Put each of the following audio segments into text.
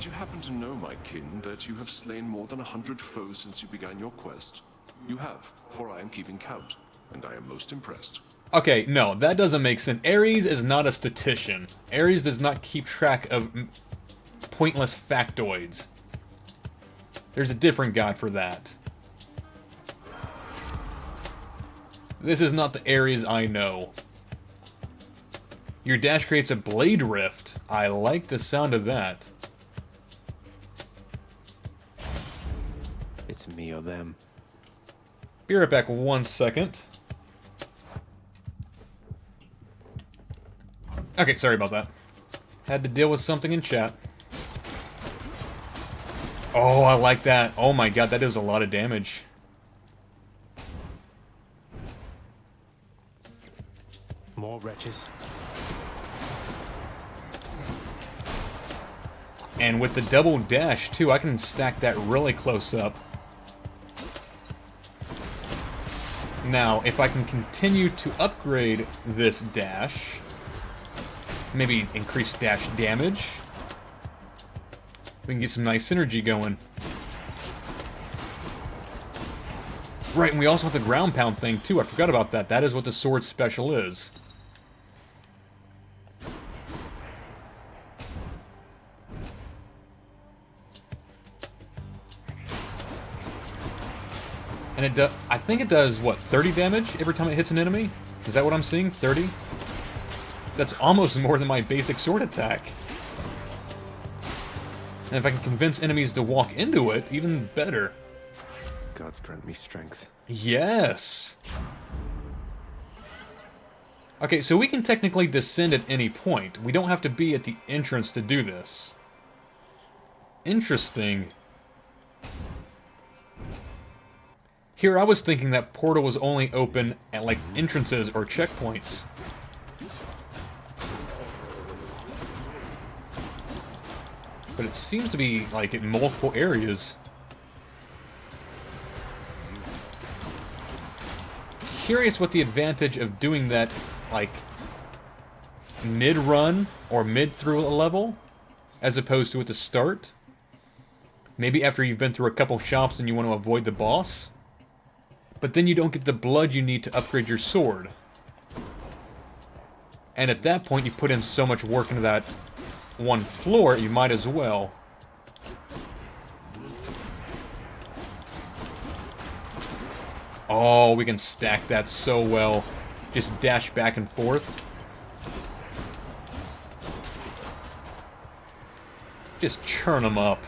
Did you happen to know, my kin, that you have slain more than 100 foes since you began your quest? You have, for I am keeping count, and I am most impressed. Okay, no, that doesn't make sense. Ares is not a statistician. Ares does not keep track of pointless factoids. There's a different god for that. This is not the Ares I know. Your dash creates a blade rift. I like the sound of that. It's me or them. Be right back 1 second. Okay, sorry about that. Had to deal with something in chat. Oh, I like that. Oh my god, that does a lot of damage. More wretches. And with the double dash, too, I can stack that really close up. Now, if I can continue to upgrade this dash, maybe increase dash damage, we can get some nice synergy going. Right, and we also have the ground pound thing, too. I forgot about that. That is what the sword special is. And it does, I think it does, what, 30 damage every time it hits an enemy? Is that what I'm seeing? 30? That's almost more than my basic sword attack. And if I can convince enemies to walk into it, even better. Gods grant me strength. Yes! Okay, so we can technically descend at any point. We don't have to be at the entrance to do this. Interesting. Here I was thinking that portal was only open at, like, entrances or checkpoints. But it seems to be, like, in multiple areas. Curious what the advantage of doing that, like, mid-run or mid-through a level, as opposed to at the start. Maybe after you've been through a couple shops and you want to avoid the boss. But then you don't get the blood you need to upgrade your sword. And at that point, you put in so much work into that one floor, you might as well. Oh, we can stack that so well. Just dash back and forth. Just churn them up.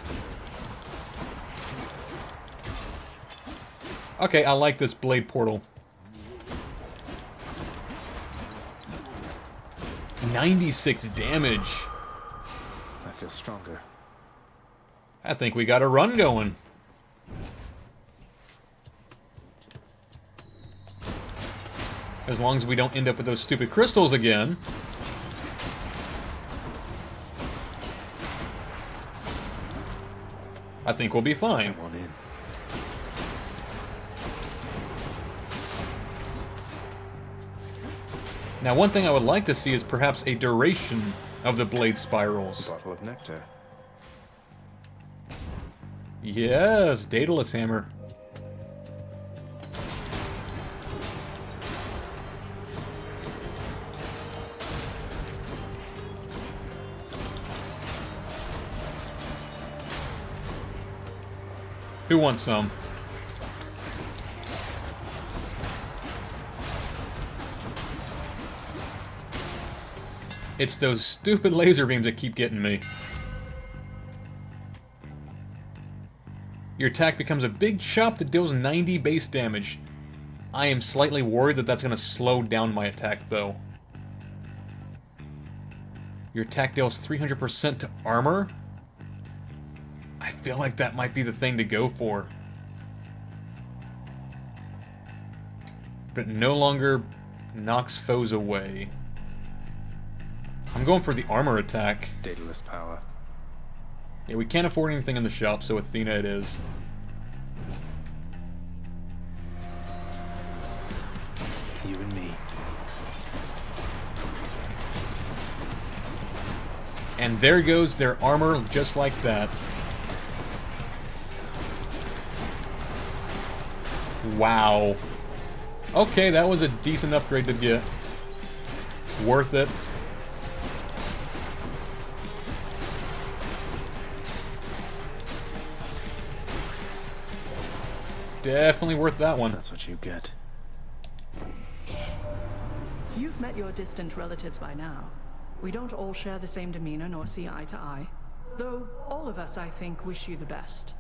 Okay, I like this blade portal. 96 damage. I feel stronger. I think we got a run going. As long as we don't end up with those stupid crystals again. I think we'll be fine. Come on in. Now, one thing I would like to see is perhaps a duration of the blade spirals. A bottle of nectar. Yes, Daedalus Hammer. Who wants some? It's those stupid laser beams that keep getting me. Your attack becomes a big chop that deals 90 base damage. I am slightly worried that that's going to slow down my attack, though. Your attack deals 300% to armor? I feel like that might be the thing to go for. But it no longer knocks foes away. I'm going for the armor attack. Daedalus power. Yeah, we can't afford anything in the shop, so Athena it is. You and me. And there goes their armor just like that. Wow. Okay, that was a decent upgrade to get. Worth it. Definitely worth that one. That's what you get. You've met your distant relatives by now. We don't all share the same demeanor nor see eye to eye. Though all of us, I think, wish you the best.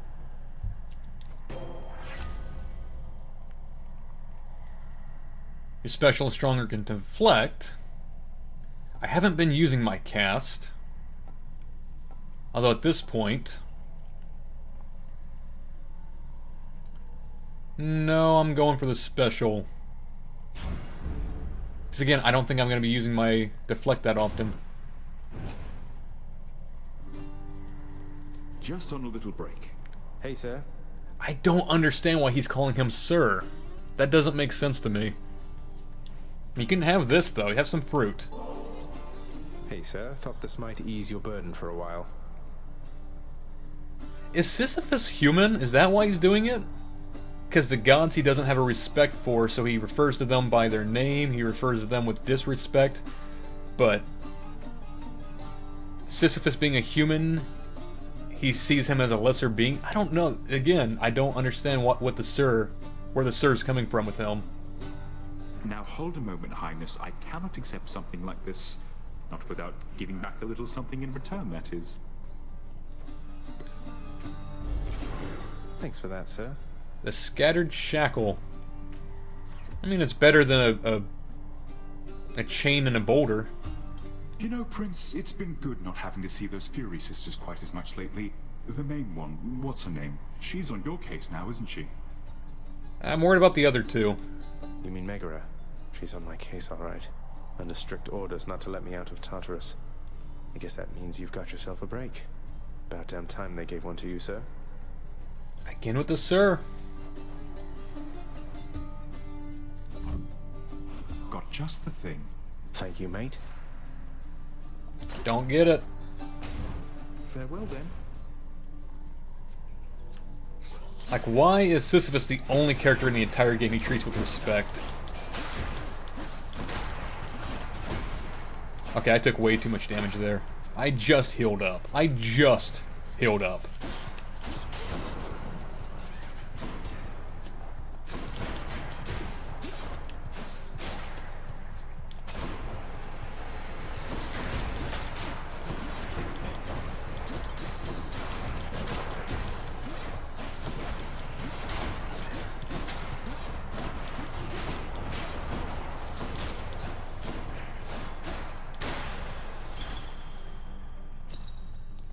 Your special is stronger can deflect. I haven't been using my cast. Although at this point... No, I'm going for the special. Because again, I don't think I'm going to be using my deflect that often. Just on a little break. Hey, sir. I don't understand why he's calling him Sir. That doesn't make sense to me. You can have this, though. You have some fruit. Hey, sir. Thought this might ease your burden for a while. Is Sisyphus human? Is that why he's doing it? Because the gods he doesn't have a respect for, so he refers to them by their name, he refers to them with disrespect. But Sisyphus being a human, he sees him as a lesser being. I don't know. Again, I don't understand what the Sir, where the Sir's coming from with him. Now hold a moment, Highness. I cannot accept something like this. Not without giving back a little something in return, that is. Thanks for that, sir. The Scattered Shackle. I mean, it's better than a chain and a boulder. You know, Prince, it's been good not having to see those Fury sisters quite as much lately. The main one, what's her name? She's on your case now, isn't she? I'm worried about the other two. You mean Megara? She's on my case, all right. Under strict orders not to let me out of Tartarus. I guess that means you've got yourself a break. About damn time they gave one to you, sir. Again with the Sir. Got just the thing. Thank you, mate. Don't get it. Farewell then. Like, why is Sisyphus the only character in the entire game he treats with respect? Okay, I took way too much damage there. I just healed up. I just healed up.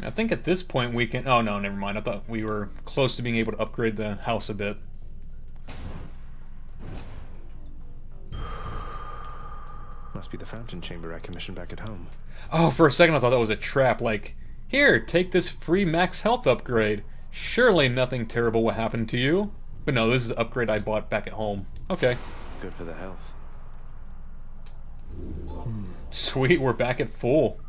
I think at this point we can... Oh, no, never mind. I thought we were close to being able to upgrade the house a bit. Must be the fountain chamber I commissioned back at home. Oh, for a second I thought that was a trap. Like, here, take this free max health upgrade. Surely nothing terrible will happen to you. But no, this is the upgrade I bought back at home. Okay. Good for the health. Sweet, we're back at full.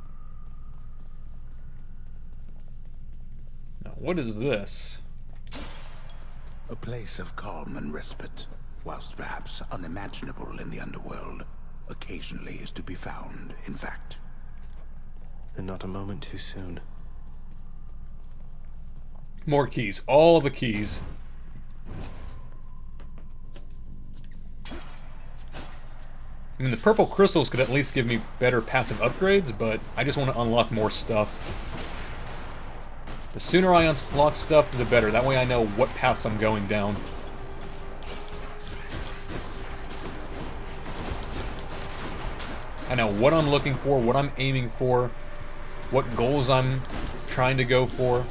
Now, what is this? A place of calm and respite, whilst perhaps unimaginable in the underworld, occasionally is to be found, in fact. And not a moment too soon. More keys. All the keys. I mean, the purple crystals could at least give me better passive upgrades, but I just want to unlock more stuff. The sooner I unlock stuff, the better. That way I know what paths I'm going down. I know what I'm looking for, what I'm aiming for, what goals I'm trying to go for.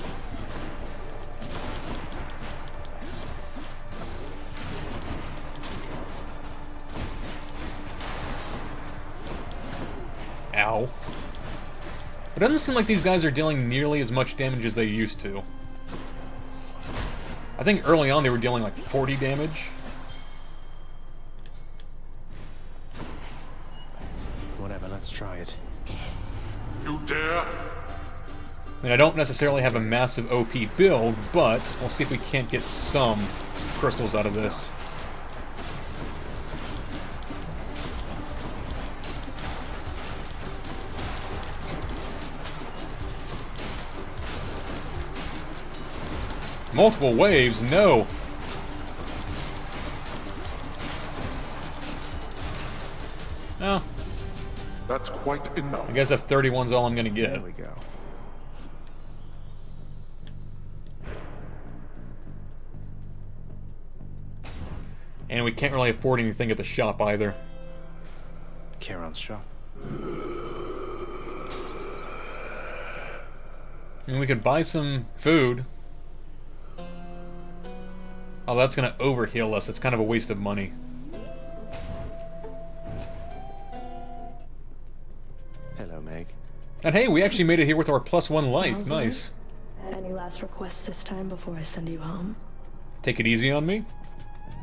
Ow. It doesn't seem like these guys are dealing nearly as much damage as they used to. I think early on they were dealing like 40 damage. Whatever, let's try it. You dare? I mean, I don't necessarily have a massive OP build, but we'll see if we can't get some crystals out of this. Multiple waves? No! Oh. That's quite enough. I guess if 31's all I'm gonna get. There we go. And we can't really afford anything at the shop either. Charon's shop. I mean, we could buy some food. Oh, that's gonna overheal us. It's kind of a waste of money. Hello, Meg. And hey, we actually made it here with our +1 life. How's Nice. Any last requests this time before I send you home? Take it easy on me.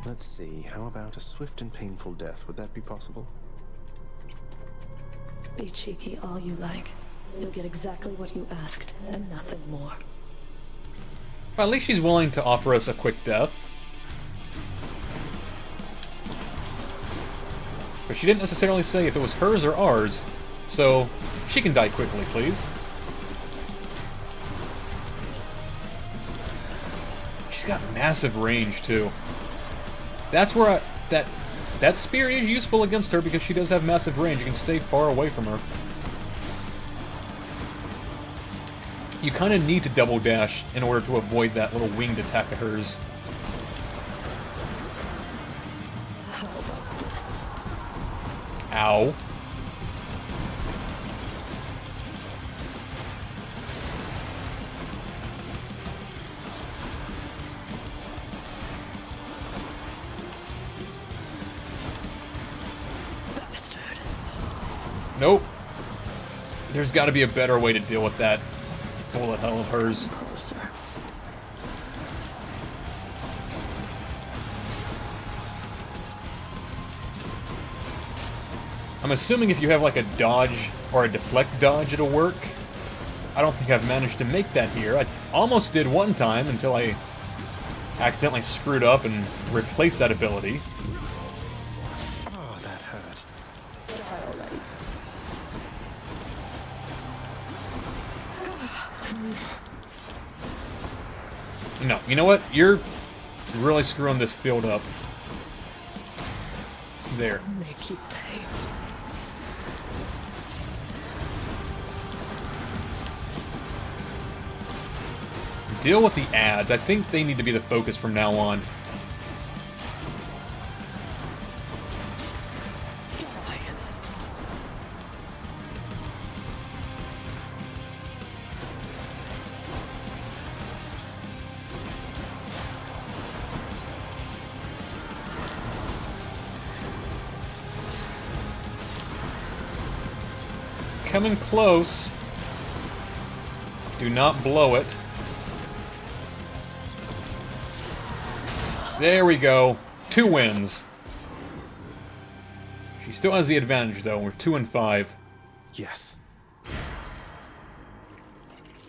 Let's see, how about a swift and painful death? Would that be possible? Be cheeky all you like. You'll get exactly what you asked, and nothing more. Well, at least she's willing to offer us a quick death. But she didn't necessarily say if it was hers or ours. So, she can die quickly, please. She's got massive range, too. That's where that spear is useful against her because she does have massive range. You can stay far away from her. You kind of need to double dash in order to avoid that little winged attack of hers. How about this? Ow. Bastard. Nope. There's got to be a better way to deal with that bullet hell of hers. Closer. I'm assuming if you have like a dodge or a deflect dodge, it'll work. I don't think I've managed to make that here. I almost did one time until I accidentally screwed up and replaced that ability. Oh, that hurt. Die already. No, you know what? You're really screwing this field up. There. Make you pay. Deal with the ads. I think they need to be the focus from now on. Die. Coming close. Do not blow it. There we go. 2 wins. She still has the advantage, though. We're 2 and 5. Yes.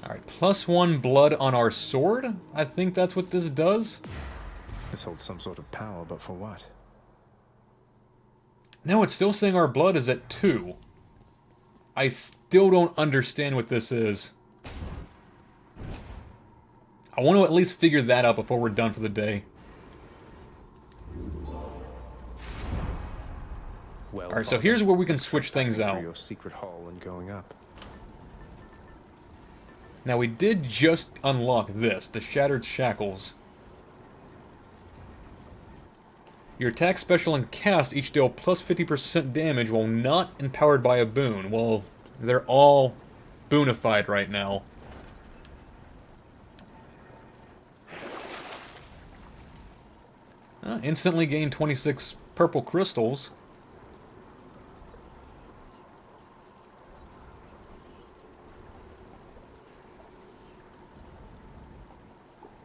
Alright, +1 blood on our sword? I think that's what this does. This holds some sort of power, but for what? No, it's still saying our blood is at 2. I still don't understand what this is. I want to at least figure that out before we're done for the day. Well, Alright, so here's where we can switch things trespassing out. through your secret hall and going up. Now, we did just unlock this, the Shattered Shackles. Your attack, special, and cast each deal plus 50% damage while not empowered by a boon. Well, they're all boonified right now. Instantly gain 26 purple crystals.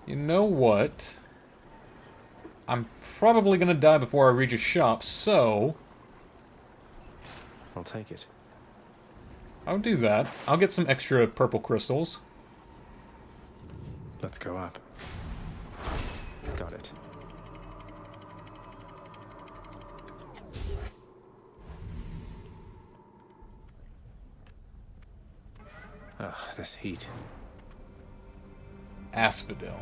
You know what? I'm probably gonna die before I reach a shop, so I'll take it. I'll do that. I'll get some extra purple crystals. Let's go up. Got it. Ugh, this heat. Asphodel.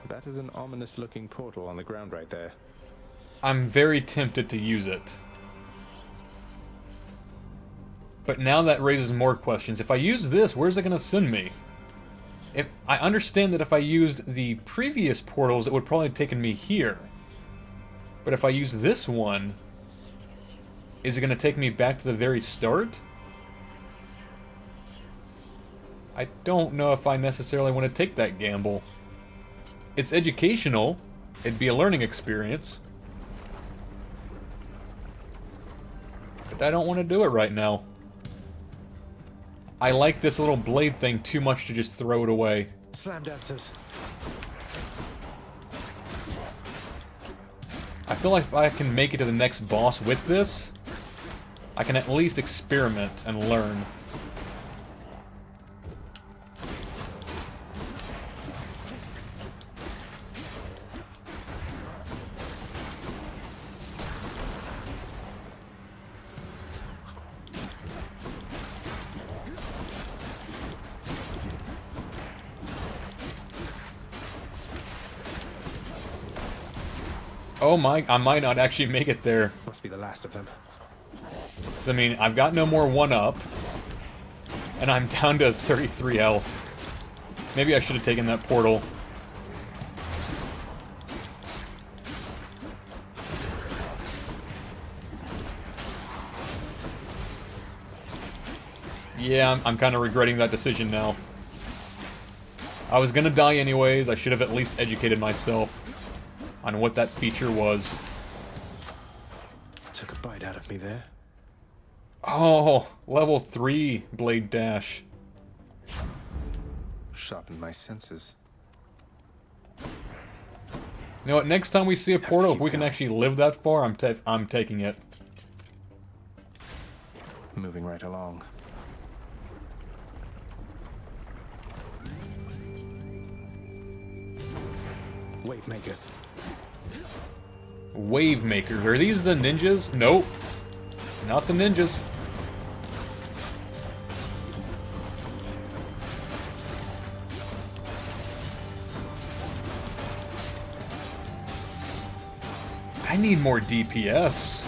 That is an ominous-looking portal on the ground right there. I'm very tempted to use it. But now that raises more questions. If I use this, where's it going to send me? If I understand that if I used the previous portals, it would probably have taken me here. But if I use this one, is it going to take me back to the very start? I don't know if I necessarily want to take that gamble. It's educational. It'd be a learning experience. But I don't want to do it right now. I like this little blade thing too much to just throw it away. Slam dancers. I feel like if I can make it to the next boss with this, I can at least experiment and learn. Oh my, I might not actually make it there. Must be the last of them. I mean, I've got no more 1-up, and I'm down to 33 health. Maybe I should have taken that portal. Yeah, I'm kind of regretting that decision now. I was gonna die anyways. I should have at least educated myself on what that feature was. Took a bite out of me there. Oh, level 3 blade dash. Sharpened my senses. You know what? Next time we see a portal, if we can going. actually live that far, I'm taking it. Moving right along. Wave makers. Wave makers. Are these the ninjas? Nope. Not the ninjas. I need more DPS.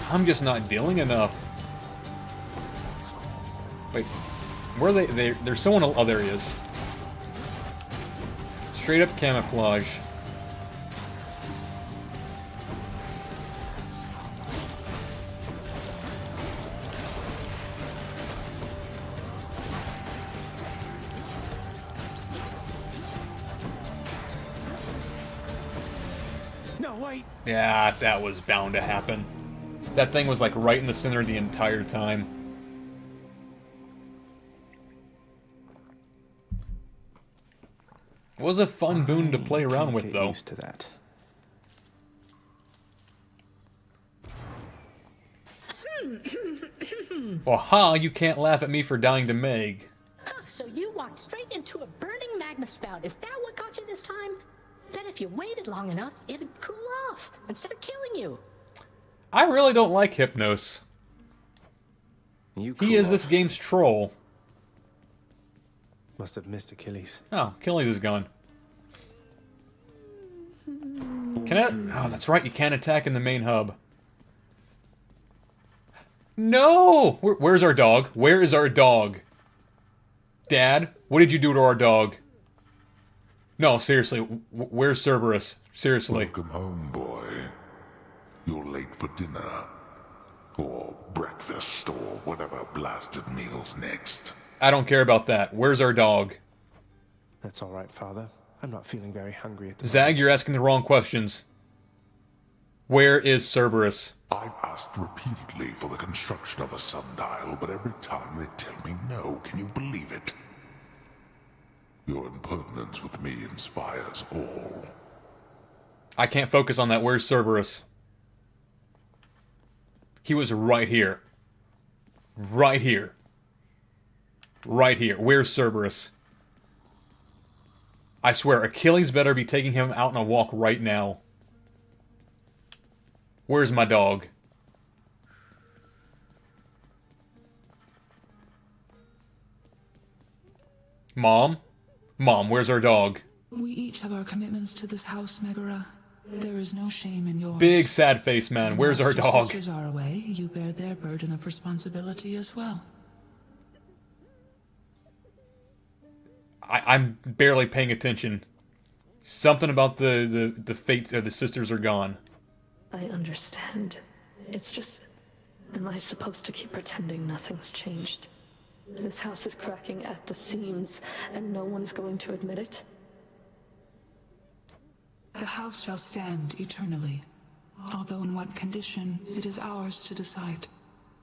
I'm just not dealing enough. Wait, where are they? They're someone. Oh, there he is. Straight up camouflage. No, wait. Yeah, that was bound to happen. That thing was like right in the center the entire time. It was a fun boon to play around with, though. Used to that. Well, ha! You can't laugh at me for dying to Meg. So you walked straight into a burning magma spout. Is that what got you this time? Bet if you waited long enough, it'd cool off instead of killing you. I really don't like Hypnos. You He is this game's troll. Must have missed Achilles. Oh, Achilles is gone. Can it? Oh, that's right. You can't attack in the main hub. No! Where's our dog? Where is our dog? Dad, what did you do to our dog? No, seriously. Where's Cerberus? Seriously. Welcome home, boy. You're late for dinner. Or breakfast, or whatever blasted meal's next. I don't care about that. Where's our dog? That's all right, Father. I'm not feeling very hungry at the Zag, you're asking the wrong questions. Where is Cerberus? I've asked repeatedly for the construction of a sundial, but every time they tell me no. Can you believe it? Your impertinence with me inspires all. I can't focus on that. Where's Cerberus? He was right here. Right here. Right here. Where's Cerberus? I swear, Achilles better be taking him out on a walk right now. Where's my dog? Mom? Mom, where's our dog? We each have our commitments to this house, Megara. There is no shame in yours. Big sad face man, where's our dog? Sisters are away, you bear their burden of responsibility as well. I'm barely paying attention. Something about the fate of the sisters are gone. I understand. It's just... Am I supposed to keep pretending nothing's changed? This house is cracking at the seams, and no one's going to admit it? The house shall stand eternally. Although in what condition, it is ours to decide.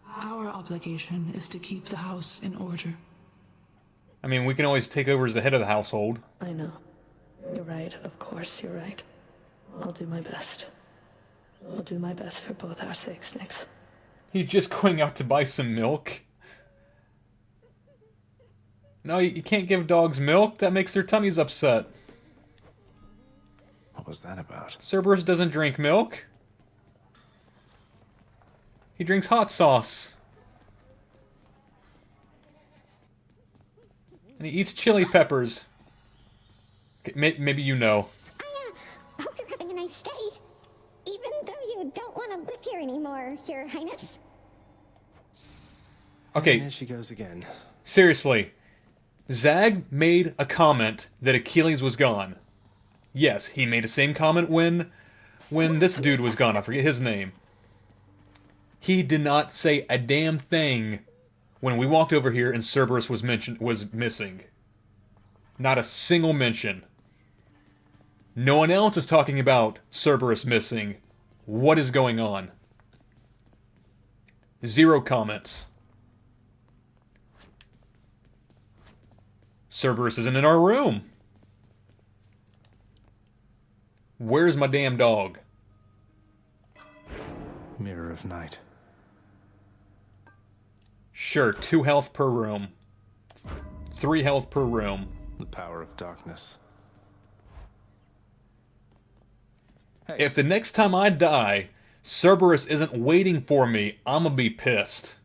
Our obligation is to keep the house in order. I mean, we can always take over as the head of the household. I know. You're right, of course you're right. I'll do my best. I'll do my best for both our sakes, Nix. He's just going out to buy some milk. No, you can't give dogs milk. That makes their tummies upset. What was that about? Cerberus doesn't drink milk. He drinks hot sauce. And he eats chili peppers. Okay, maybe you know. I hope you're having a nice stay. Even though you don't want to live here anymore, Your Highness. Okay. And there she goes again. Seriously. Zag made a comment that Achilles was gone. Yes, he made the same comment when this dude was gone. I forget his name. He did not say a damn thing when we walked over here and Cerberus was missing. Not a single mention. No one else is talking about Cerberus missing. What is going on? Zero comments. Cerberus isn't in our room. Where's my damn dog? Mirror of Night. Sure, 2 health per room. 3 health per room. The power of darkness. Hey. If the next time I die, Cerberus isn't waiting for me, I'm gonna be pissed.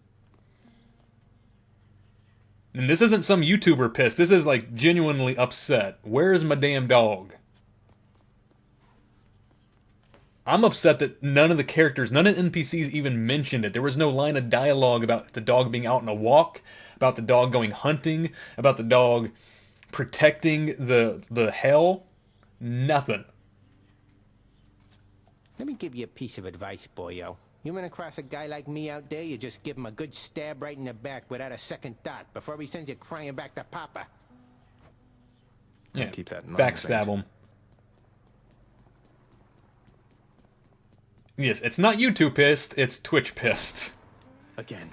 And this isn't some YouTuber pissed, this is like genuinely upset. Where's my damn dog? I'm upset that none of the characters, none of the NPCs even mentioned it. There was no line of dialogue about the dog being out on a walk, about the dog going hunting, about the dog protecting the hell. Nothing. Let me give you a piece of advice, boyo. You run across a guy like me out there, you just give him a good stab right in the back without a second thought before he sends you crying back to Papa. Yeah, keep that in mind. Backstab him. Yes, it's not YouTube pissed, it's Twitch pissed. Again.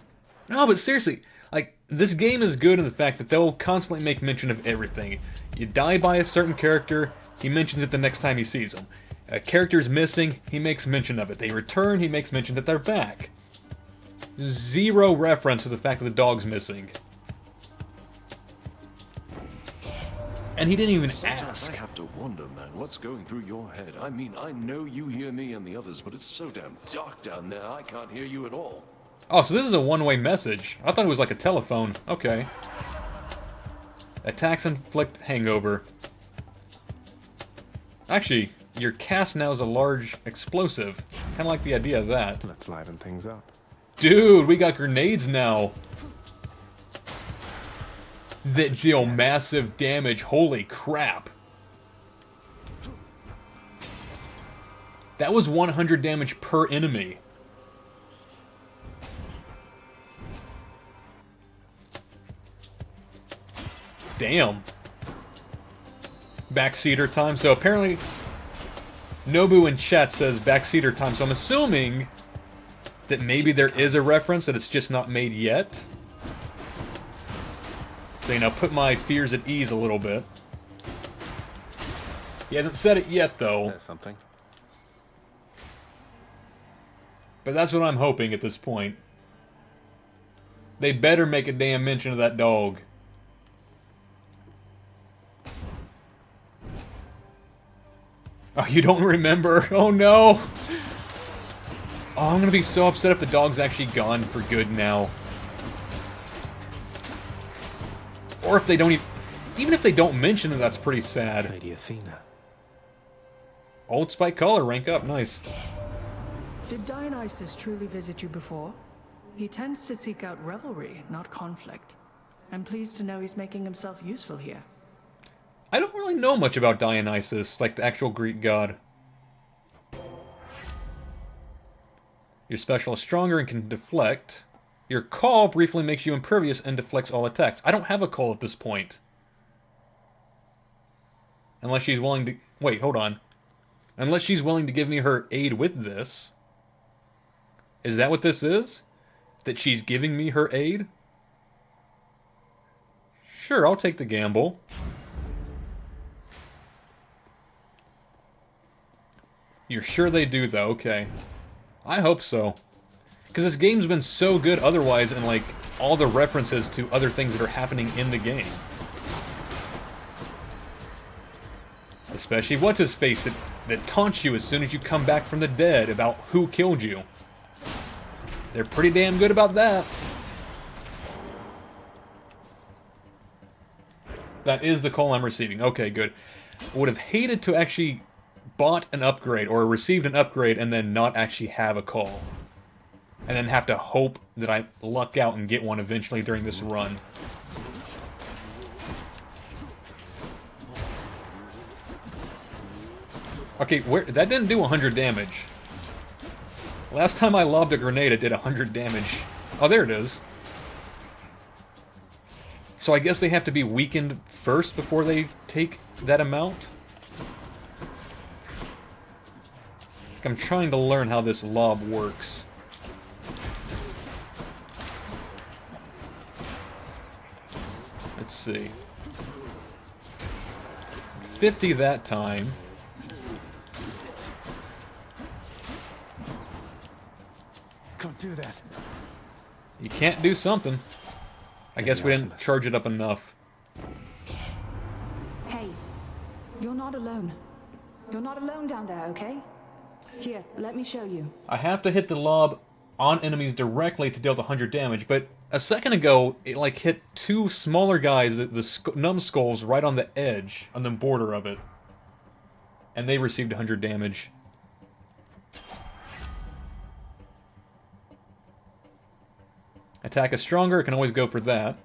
No, but seriously, like, this game is good in the fact that they'll constantly make mention of everything. You die by a certain character, he mentions it the next time he sees them. A character's missing, he makes mention of it. They return, he makes mention that they're back. Zero reference to the fact that the dog's missing. And he didn't even Sometimes ask. I have to wonder, man, what's going through your head? I mean, I know you hear me and the others, but it's so damn dark down there, I can't hear you at all. Oh, so this is a one-way message. I thought it was like a telephone. Okay. Attacks inflict hangover. Actually, your cast now is a large explosive. Kind of like the idea of that. Let's liven things up. Dude, we got grenades now. That deal massive damage. Holy crap. That was 100 damage per enemy. Damn. Backseater time. So apparently Nobu in chat says backseater time. So I'm assuming that maybe there is a reference that it's just not made yet. So, you know, put my fears at ease a little bit. He hasn't said it yet, though. That's something. But that's what I'm hoping at this point. They better make a damn mention of that dog. Oh, you don't remember? Oh no! Oh, I'm gonna be so upset if the dog's actually gone for good now. Or if they don't even if they don't mention it, that's pretty sad. Lady Athena. Old Spike Collar, rank up, nice. Did Dionysus truly visit you before? He tends to seek out revelry, not conflict. I'm pleased to know he's making himself useful here. I don't really know much about Dionysus, like the actual Greek god. Your special is stronger and can deflect. Your call briefly makes you impervious and deflects all attacks. I don't have a call at this point. Unless she's willing to... Wait, hold on. Unless she's willing to give me her aid with this. Is that what this is? That she's giving me her aid? Sure, I'll take the gamble. You're sure they do, though? Okay. I hope so. Because this game's been so good otherwise, and like, all the references to other things that are happening in the game. Especially what's-his-face that taunts you as soon as you come back from the dead about who killed you. They're pretty damn good about that. That is the call I'm receiving. Okay, good. Would have hated to actually bought an upgrade or received an upgrade and then not actually have a call. And then have to hope that I luck out and get one eventually during this run. Okay, that didn't do 100 damage. Last time I lobbed a grenade, it did 100 damage. Oh, there it is. So I guess they have to be weakened first before they take that amount? I'm trying to learn how this lob works. Let's see. 50 that time. Can't do that. You can't do something. I guess we didn't charge it up enough. Hey, you're not alone. You're not alone down there, okay? Here, let me show you. I have to hit the lob on enemies directly to deal the 100 damage, but a second ago, it like hit two smaller guys, the numbskulls, right on the edge, on the border of it. And they received 100 damage. Attack is stronger, it can always go for that.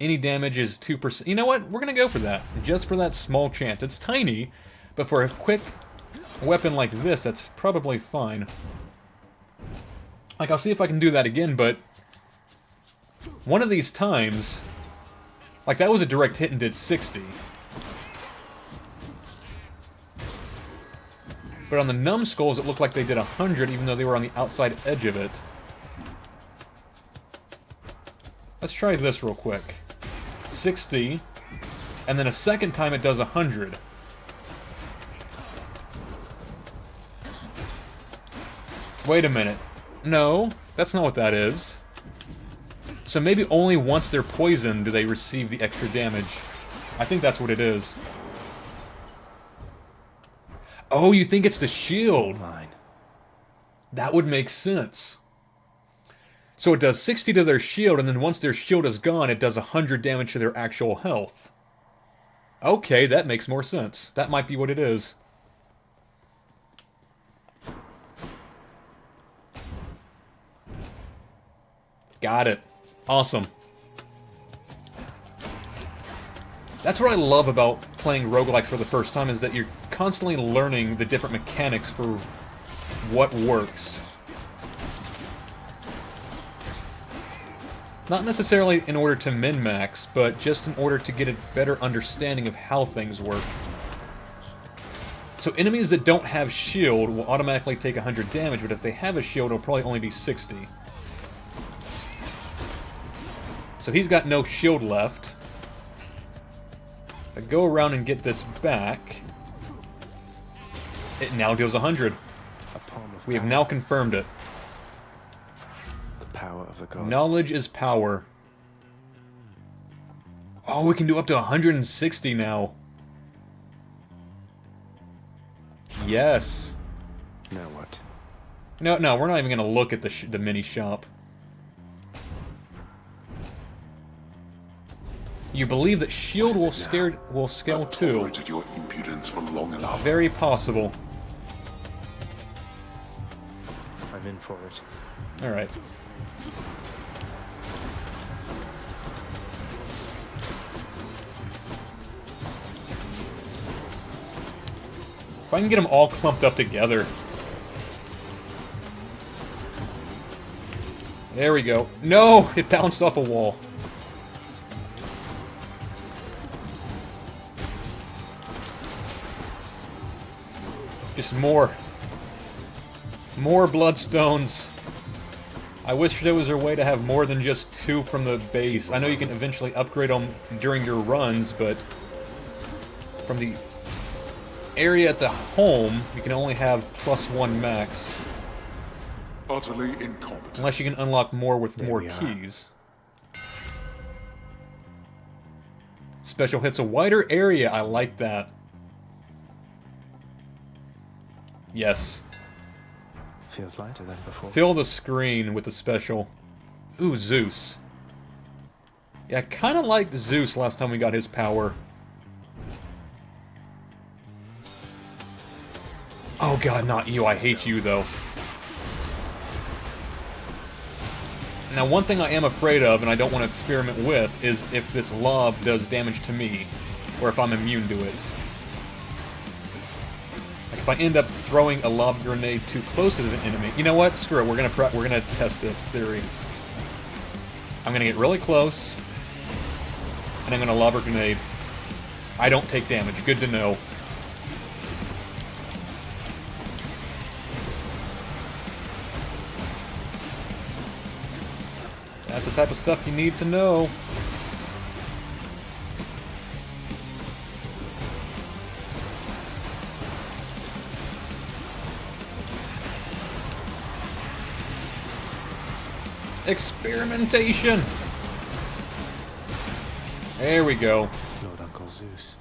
Any damage is 2%. You know what? We're going to go for that. Just for that small chance. It's tiny, but for a quick weapon like this, that's probably fine. Like, I'll see if I can do that again, but one of these times, like, that was a direct hit and did 60. But on the numbskulls, it looked like they did 100, even though they were on the outside edge of it. Let's try this real quick. 60, and then a second time it does 100. Wait a minute. No, that's not what that is. So maybe only once they're poisoned do they receive the extra damage. I think that's what it is. Oh, you think it's the shield? That would make sense. So it does 60 to their shield, and then once their shield is gone, it does 100 damage to their actual health. Okay, that makes more sense. That might be what it is. Got it. Awesome. That's what I love about playing roguelikes for the first time, is that you're constantly learning the different mechanics for what works. Not necessarily in order to min-max, but just in order to get a better understanding of how things work. So enemies that don't have shield will automatically take 100 damage, but if they have a shield, it'll probably only be 60. So he's got no shield left. I go around and get this back. It now deals 100. We have now confirmed it. Power of the gods. Knowledge is power. Oh, Oh, we can do up to 160 now. Yes. Now what? No, we're not even going to look at the mini shop. You believe that shield will scale too. Tolerated your impudence for long enough. Very possible. I'm in for it. Alright. If I can get them all clumped up together. There we go. No! It bounced off a wall. Just more. More bloodstones. I wish there was a way to have more than just 2 from the base. I know you can eventually upgrade them during your runs, but from the area at the home, you can only have +1 max. Utterly incompetent. Unless you can unlock more with more keys. Special hits a wider area. I like that. Yes. Feels lighter than before. Fill the screen with the special. Ooh, Zeus. Yeah, I kind of liked Zeus last time we got his power. Oh god, not you. I hate you, though. Now, one thing I am afraid of, and I don't want to experiment with, is if this lob does damage to me, or if I'm immune to it. Like if I end up throwing a lob grenade too close to the enemy, you know what? Screw it. We're gonna test this theory. I'm gonna get really close, and I'm gonna lob a grenade. I don't take damage. Good to know. That's the type of stuff you need to know. Experimentation! There we go. Lord Uncle Zeus.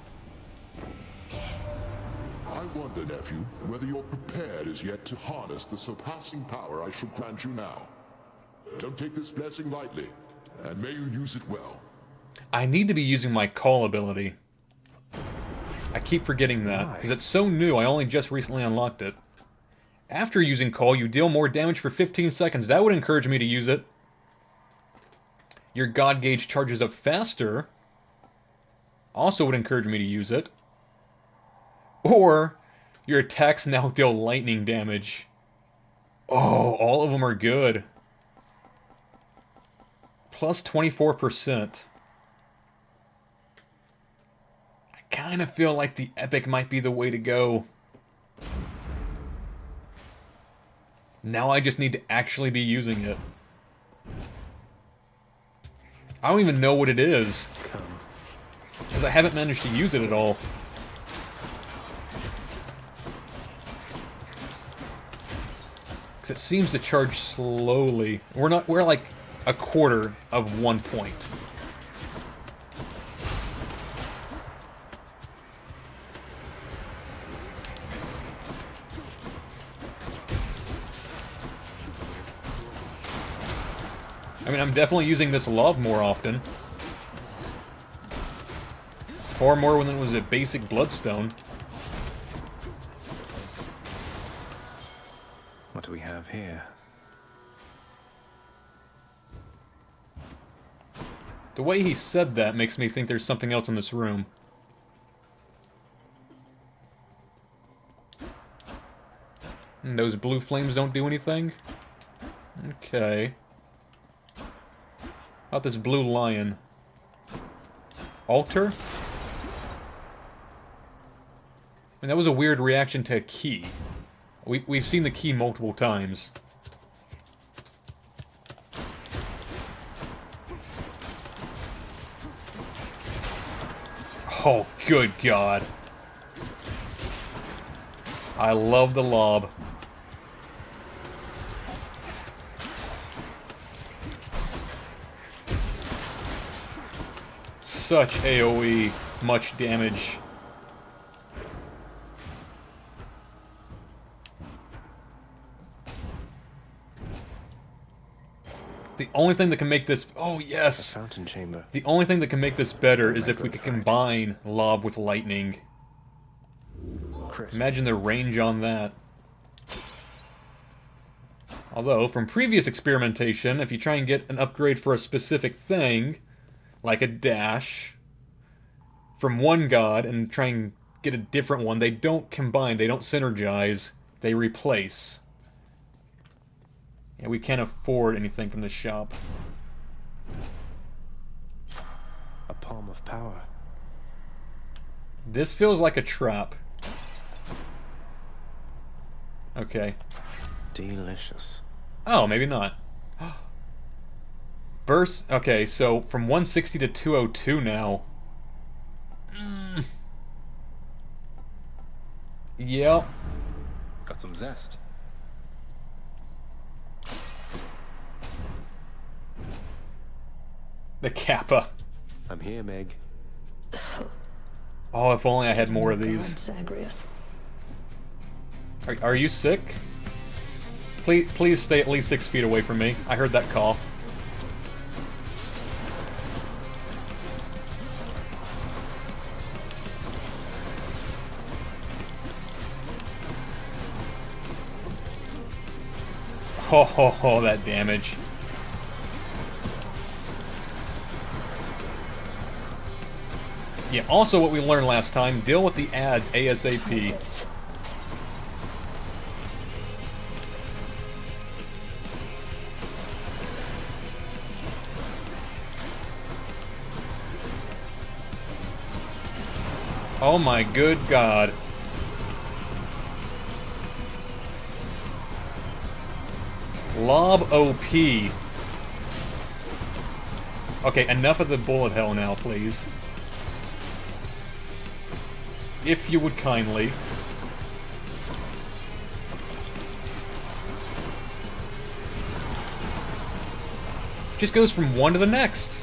I wonder, nephew, whether you're prepared as yet to harness the surpassing power I shall grant you now. Don't take this blessing lightly, and may you use it well. I need to be using my call ability. I keep forgetting that, because it's so new, I only just recently unlocked it. After using call, you deal more damage for 15 seconds. That would encourage me to use it. Your God gauge charges up faster. Also would encourage me to use it. Or, your attacks now deal lightning damage. Oh, all of them are good. Plus 24%. I kind of feel like the epic might be the way to go. Now I just need to actually be using it. I don't even know what it is. Because I haven't managed to use it at all. Because it seems to charge slowly. We're like a quarter of 1 point. I mean, I'm definitely using this love more often. Far more when it was a basic bloodstone. What do we have here? The way he said that makes me think there's something else in this room. And those blue flames don't do anything? Okay. How about this blue lion? Altar? And that was a weird reaction to a key. We've seen the key multiple times. Oh, good God. I love the lob. such AoE much damage. The only thing that can make this... Oh, yes! A fountain chamber. The only thing that can make this better is if we could combine Lob with Lightning. Crisp. Imagine the range on that. Although, from previous experimentation, if you try and get an upgrade for a specific thing, like a dash, from one god and try and get a different one, they don't combine, they don't synergize, they replace. Yeah, we can't afford anything from this shop. A palm of power. This feels like a trap. Okay. Delicious. Oh, maybe not. Burst. Okay, so from 160 to 202 now. Yep. Got some zest. The Kappa. I'm here, Meg. Oh, if only I had more of God, these. Zagreus. Are you sick? Please stay at least 6 feet away from me. I heard that cough. Ho ho ho, that damage. Yeah, also what we learned last time, deal with the ads ASAP. Oh my good god. Lob OP. Okay, enough of the bullet hell now, please. If you would kindly. Just goes from one to the next.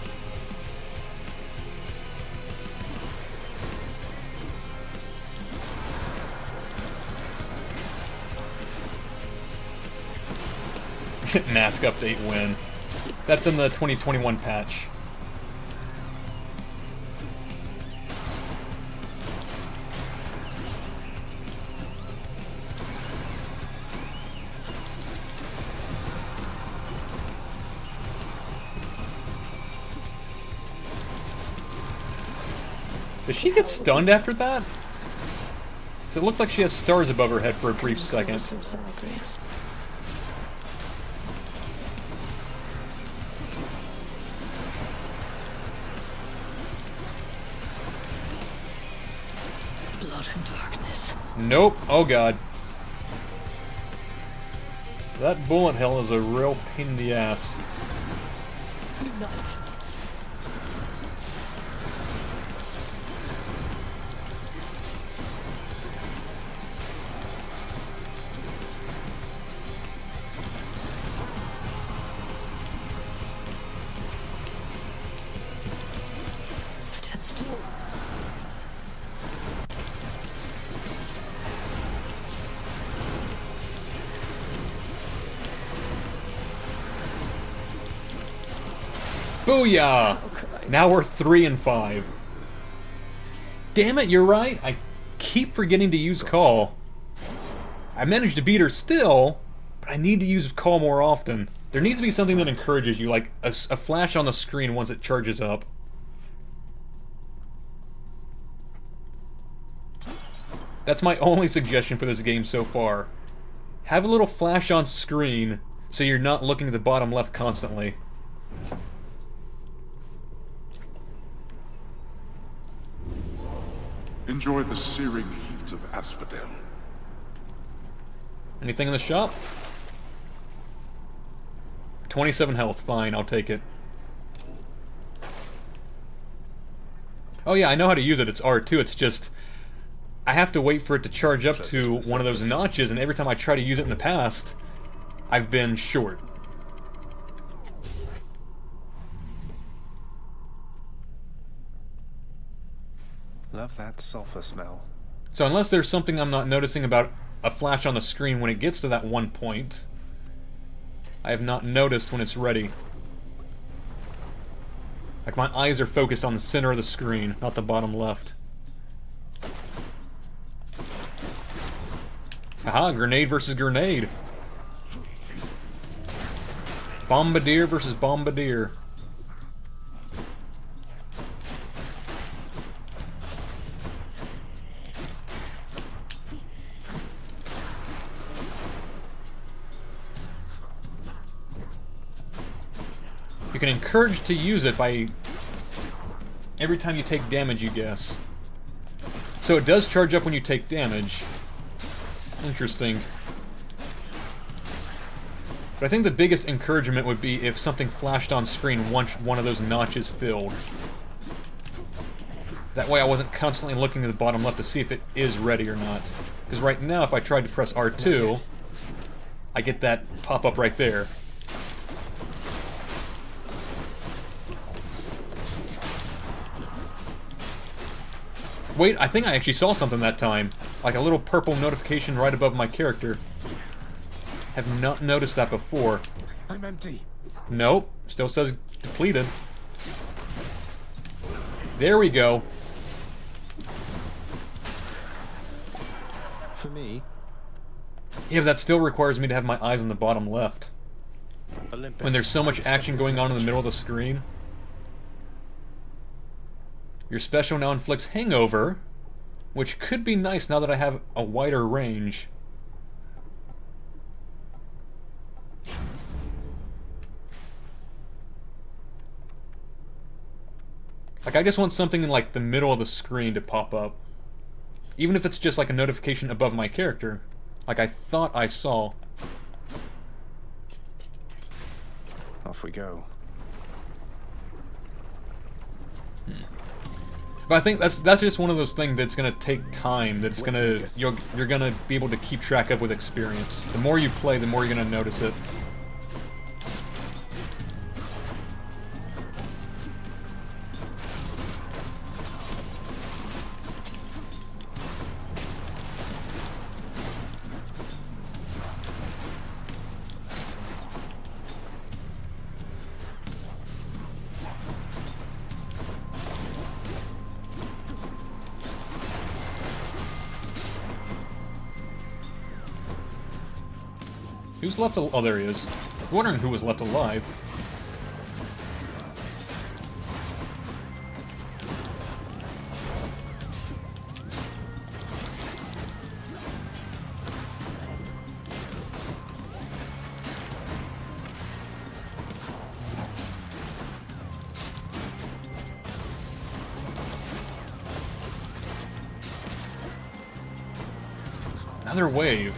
Mask update win. That's in the 2021 patch. Does she get stunned after that? So it looks like she has stars above her head for a brief second. Blood and darkness. Nope. Oh god. That bullet hell is a real pain in the ass. Stand still. Booyah! Now we're 3 and 5. Damn it, you're right. I keep forgetting to use call. I managed to beat her still, but I need to use call more often. There needs to be something that encourages you, like a flash on the screen once it charges up. That's my only suggestion for this game so far. Have a little flash on screen so you're not looking at the bottom left constantly. Enjoy the searing heat of Asphodel. Anything in the shop? 27 health, fine, I'll take it. Oh yeah, I know how to use it, it's R2, it's just... I have to wait for it to charge up to one of those notches, and every time I try to use it in the past, I've been short. love that sulfur smell. So unless there's something I'm not noticing about a flash on the screen when it gets to that one point, I have not noticed when it's ready. Like, my eyes are focused on the center of the screen, not the bottom left. Haha, grenade versus grenade. Bombardier versus bombardier. You can encourage to use it by every time you take damage, you guess. So it does charge up when you take damage. Interesting. But I think the biggest encouragement would be if something flashed on screen once one of those notches filled. That way I wasn't constantly looking at the bottom left to see if it is ready or not. Because right now, if I tried to press R2, I get that pop-up right there. Wait, I think I actually saw something that time. Like a little purple notification right above my character. Have not noticed that before. I'm empty. Nope. Still says depleted. There we go. For me? Yeah, but that still requires me to have my eyes on the bottom left. Olympus, When there's so much action going on in the middle of the screen. Your special now inflicts hangover, which could be nice now that I have a wider range. Like, I just want something in, like, the middle of the screen to pop up. Even if it's just, like, a notification above my character. Like I thought I saw. Off we go. But I think that's just one of those things that's gonna take time. That's gonna you're gonna be able to keep track of with experience. The more you play, the more you're gonna notice it. Who's left al- oh, there he is. I'm wondering who was left alive. Another wave.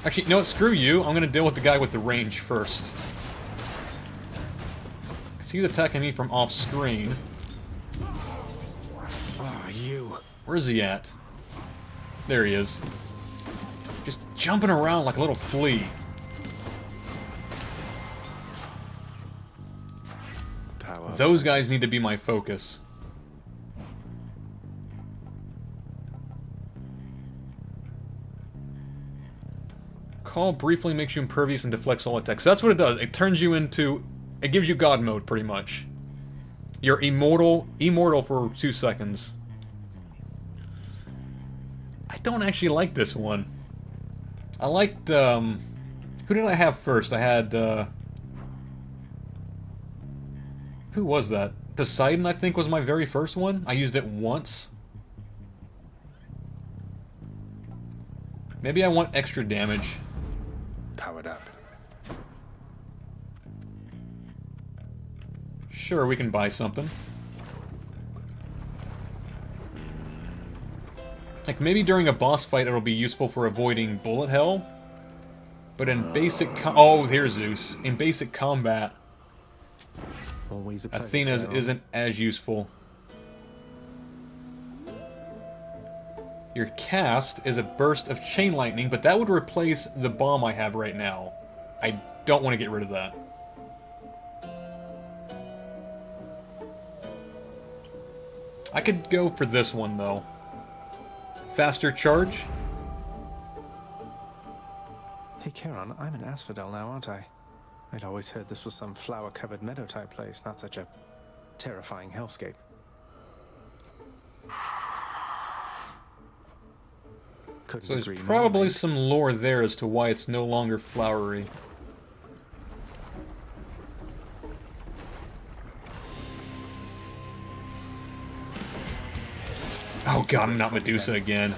Actually, no, screw you. I'm gonna deal with the guy with the range first. Because he's attacking me from off screen. Ah, you. Where is he at? There he is. Just jumping around like a little flea. Those guys need to be my focus. Call briefly makes you impervious and deflects all attacks. So that's what it does. It turns you into... It gives you God mode, pretty much. You're immortal for 2 seconds. I don't actually like this one. I liked, who did I have first? I had, who was that? Poseidon, I think, was my very first one. I used it once. Maybe I want extra damage. Powered up. Sure, we can buy something. Like, maybe during a boss fight it'll be useful for avoiding bullet hell. But in basic oh, here's Zeus. In basic combat, Always a pleasure, Athena's Carol. isn't as useful. Your cast is a burst of chain lightning, but that would replace the bomb I have right now. I don't want to get rid of that. I could go for this one, though. Faster charge. Hey, Charon, I'm in Asphodel now, aren't I? I'd always heard this was some flower-covered meadow-type place, not such a terrifying hellscape. Couldn't So there's agree more, probably mate. some lore there as to why it's no longer flowery. Oh god, I'm not Medusa again.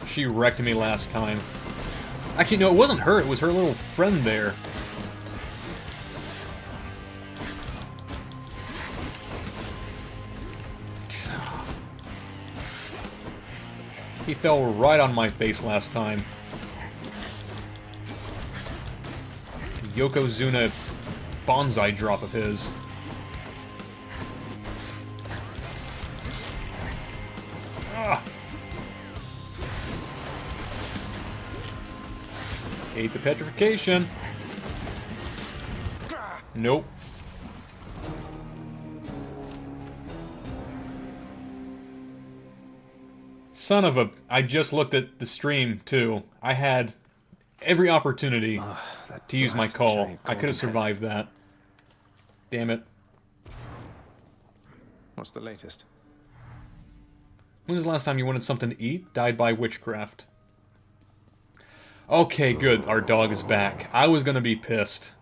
She wrecked me last time. Actually, no, it wasn't her, it was her little friend there. He fell right on my face last time. Yokozuna bonsai drop of his. Ah. Hate the petrification. Nope. Son of a... I just looked at the stream, too. I had every opportunity to use my call. I could have survived that. Damn it. What's the latest? When was the last time you wanted something to eat? Died by witchcraft. Okay, good. Our dog is back. I was gonna be pissed.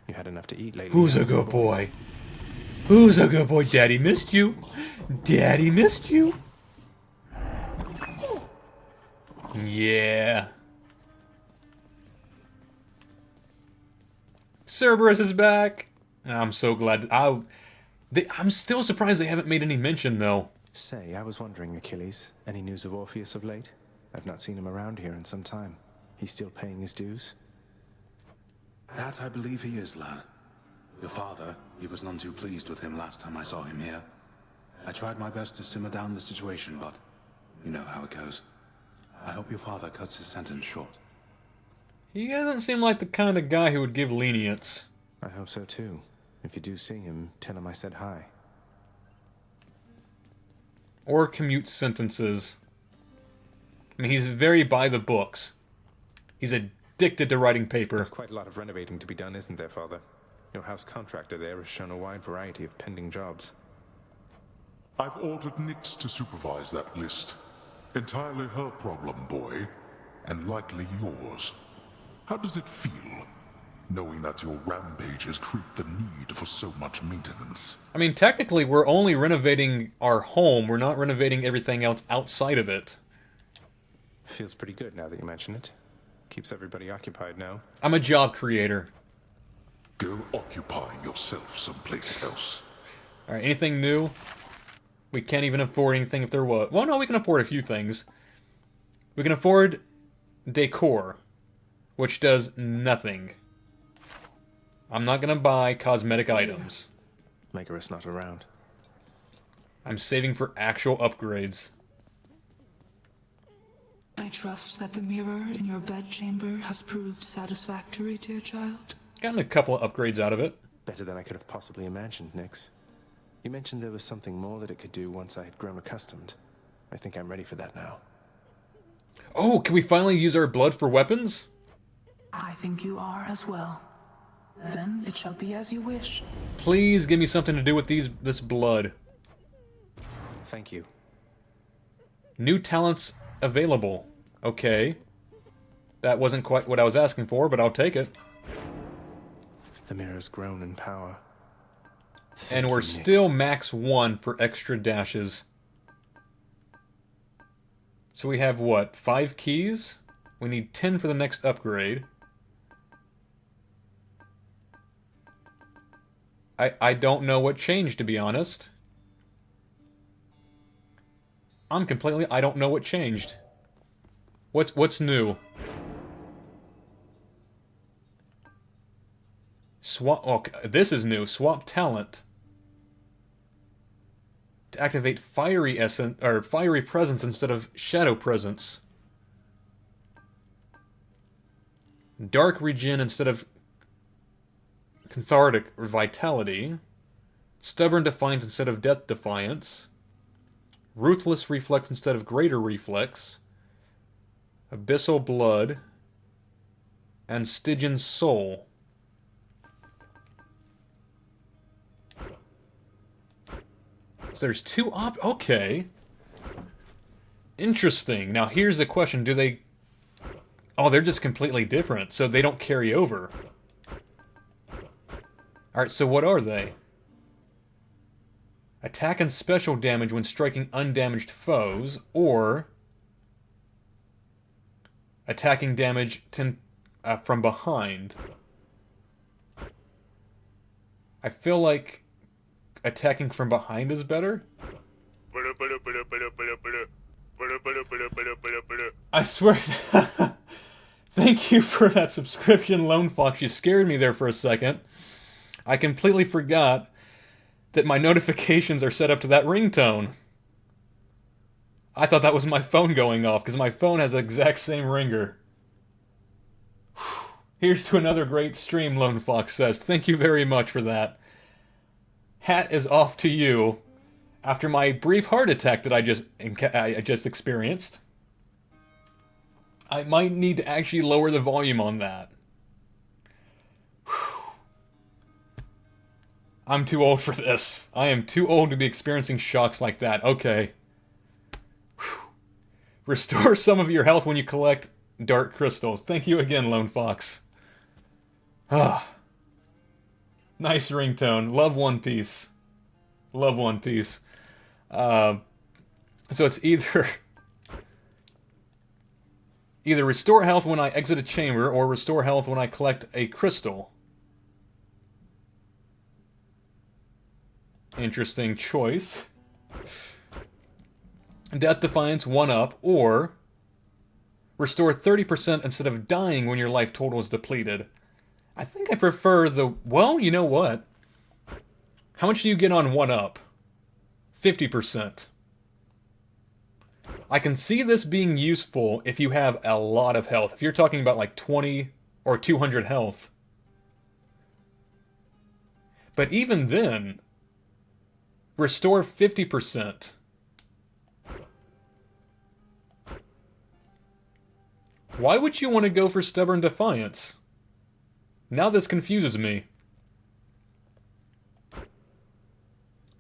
You had enough to eat lately. Who's a good boy? Who's a good boy? Daddy missed you. Daddy missed you. Yeah. Cerberus is back. I'm so glad. I'm still surprised they haven't made any mention, though. Say, I was wondering, Achilles, any news of Orpheus of late? I've not seen him around here in some time. He's still paying his dues? That I believe he is, lad. Your father, he was none too pleased with him last time I saw him here. I tried my best to simmer down the situation, but you know how it goes. I hope your father cuts his sentence short. He doesn't seem like the kind of guy who would give lenience. I hope so too. If you do see him, tell him I said hi. Or commute sentences. I mean, he's very by the books. He's addicted to writing paper. There's quite a lot of renovating to be done, isn't there, Father? Your house contractor there has shown a wide variety of pending jobs. I've ordered Nyx to supervise that list. Entirely her problem, boy, and likely yours. How does it feel, knowing that your rampages create the need for so much maintenance? I mean, technically, we're only renovating our home. We're not renovating everything else outside of it. Feels pretty good now that you mention it. Keeps everybody occupied now. I'm a job creator. Go occupy yourself someplace else. Alright, anything new? We can't even afford anything if there was. Well, no, we can afford a few things. We can afford decor, which does nothing. I'm not gonna buy cosmetic items. Megorus not around. I'm saving for actual upgrades. I trust that the mirror in your bedchamber has proved satisfactory, dear child. Gotten a couple of upgrades out of it. Better than I could have possibly imagined, Nyx. You mentioned there was something more that it could do once I had grown accustomed. I think I'm ready for that now. Oh, can we finally use our blood for weapons? I think you are as well. Then it shall be as you wish. Please give me something to do with this blood. Thank you. New talents available. Okay. That wasn't quite what I was asking for, but I'll take it. The mirror's grown in power. And we're still max 1 for extra dashes. So we have what? 5 keys? We need 10 for the next upgrade. I don't know what changed, to be honest. I don't know what changed. What's new? Swap. Okay, this is new. Swap talent. to activate fiery essence or fiery presence instead of shadow presence. Dark regen instead of cathartic or vitality. Stubborn defiance instead of death defiance. Ruthless reflex instead of greater reflex. Abyssal blood. And Stygian soul. So there's two okay. Interesting. Now here's the question, do they... Oh, they're just completely different, so they don't carry over. Alright, so what are they? Attack and special damage when striking undamaged foes, or... attacking damage from behind. I feel like attacking from behind is better. I swear... Thank you for that subscription, Lone Fox. You scared me there for a second. I completely forgot that my notifications are set up to that ringtone. I thought that was my phone going off, because my phone has the exact same ringer. Here's to another great stream, Lone Fox says. Thank you very much for that. Hat is off to you after my brief heart attack that I just experienced. I might need to actually lower the volume on that. Whew. I'm too old for this. I am too old to be experiencing shocks like that. Okay. Whew. Restore some of your health when you collect dark crystals. Thank you again, Lone Fox. Ah. Nice ringtone. Love One Piece. Love One Piece. So it's either restore health when I exit a chamber, or restore health when I collect a crystal. Interesting choice. Death Defiance 1-up, or restore 30% instead of dying when your life total is depleted. I think I prefer the... Well, you know what? How much do you get on 1-up? 50%. I can see this being useful if you have a lot of health. If you're talking about like 20 or 200 health. But even then, restore 50%. Why would you want to go for Stubborn Defiance? Now this confuses me.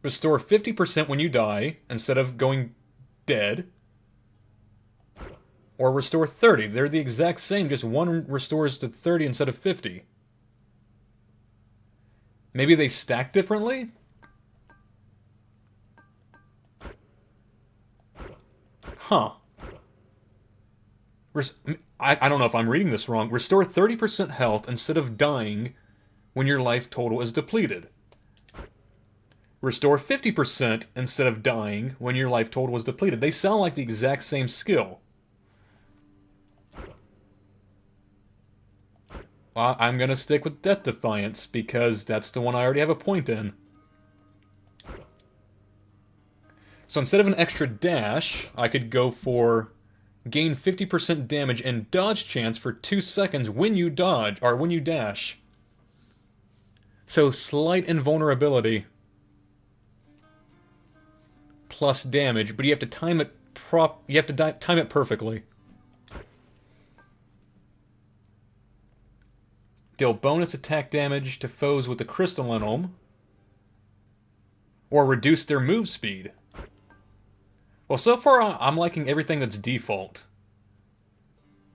Restore 50% when you die, instead of going dead. Or restore 30. They're the exact same, just one restores to 30 instead of 50. Maybe they stack differently? Huh. I don't know if I'm reading this wrong. Restore 30% health instead of dying when your life total is depleted. Restore 50% instead of dying when your life total is depleted. They sound like the exact same skill. Well, I'm going to stick with Death Defiance because that's the one I already have a point in. So instead of an extra dash, I could go for gain 50% damage and dodge chance for 2 seconds when you dodge, or when you dash. So slight invulnerability plus damage, but you have to time it time it perfectly. Deal bonus attack damage to foes with the crystalline, or reduce their move speed. Well, so far I'm liking everything that's default.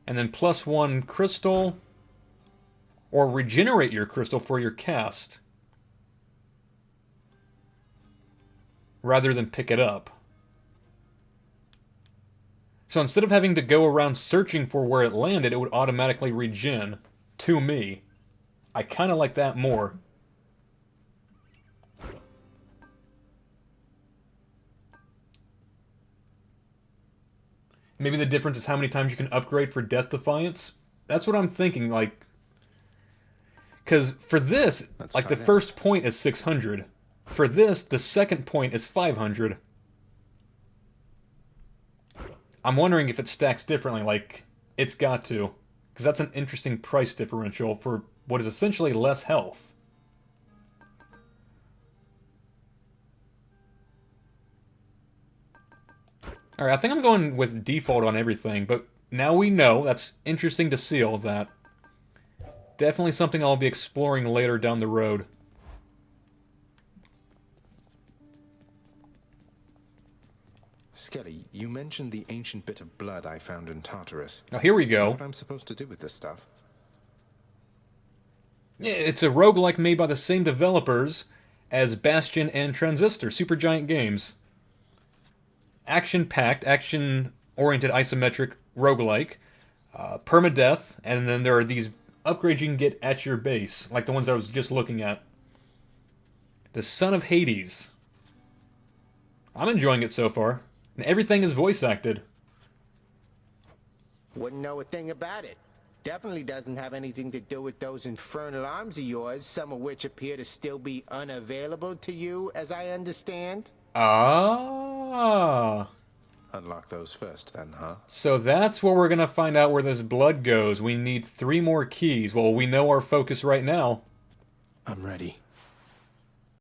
And then +1 crystal, or regenerate your crystal for your cast, rather than pick it up. So instead of having to go around searching for where it landed, it would automatically regen to me. I kind of like that more. Maybe the difference is how many times you can upgrade for Death Defiance. That's what I'm thinking, like... Because for this, like the first point is 600. For this, the second point is 500. I'm wondering if it stacks differently, like, it's got to. Because that's an interesting price differential for what is essentially less health. Alright, I think I'm going with default on everything, but now we know. That's interesting to see all of that. Definitely something I'll be exploring later down the road. Skelly, you mentioned the ancient bit of blood I found in Tartarus. Now here we go. What I'm supposed to do with this stuff? Yeah, it's a roguelike made by the same developers as Bastion and Transistor, Supergiant Games. Action-packed, action-oriented isometric roguelike. Permadeath, and then there are these upgrades you can get at your base, like the ones I was just looking at. The Son of Hades. I'm enjoying it so far. And everything is voice acted. Wouldn't know a thing about it. Definitely doesn't have anything to do with those infernal arms of yours, some of which appear to still be unavailable to you, as I understand. Ah. Unlock those first, then, huh? So that's where we're gonna find out where this blood goes. We need 3 more keys. Well, we know our focus right now. I'm ready.